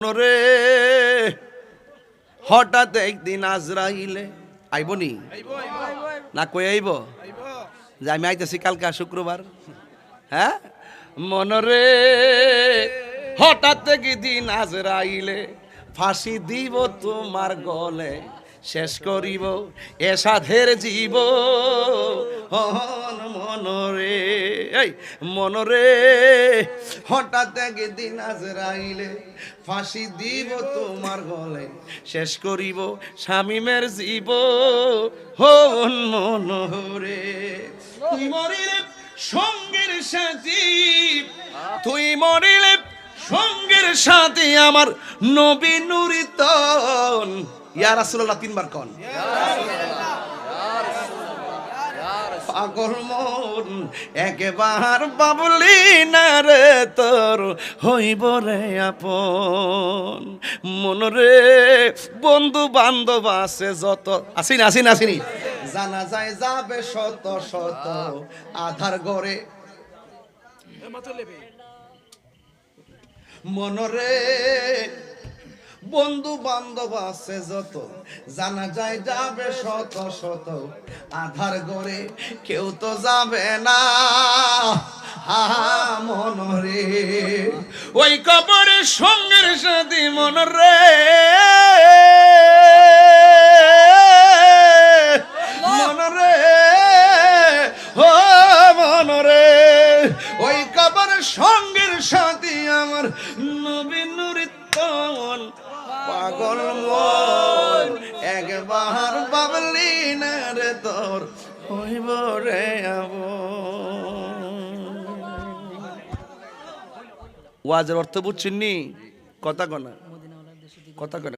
রে হঠাৎ একদিন আজরাইলে আইবনি না কই আইব যে আমি আইতেছি কালকে শুক্রবার। হ্যাঁ মনরে হঠাৎ একদিন আজরাইলে ফাঁসি দিব তোমার গলে, শেষ করিব এ সাধের জীব মনরে। এই মনরে হঠাৎ একদিন আজরাইলে ফাঁসি দিব তোমার গলে, শেষ করিব শামীমের জীব হন মনরে। তুই মরিলে সঙ্গের সাথী, তুই মরিলে সঙ্গের সাথী আমার নবী নুরিতন। ইয়া রাসূলুল্লাহ তিনবার কোন পাগল মন একবার বাবলি না রে তোর হইব রে আপন। মনরে বন্ধু বান্ধব আছে যত, আসিনি আসিনি আসিনি, জানা যায় যাবে শত শত আধার গড়ে। মনরে বন্ধু বান্ধব আছে যত, জানা যায় যাবে শত শত আধার গড়ে, কেউ তো যাবে না মনরে ওই কবরে সঙ্গের সাথী। মনরে মনরে ও মনরে ওই কবরে সঙ্গের সাথী আমার নবী নুরিতন। পাগল মন একবার বাবলি না রে তোর হইব রে ওয়াজের অর্থ বুঝছেন নি? কথা কনা কথা কনা।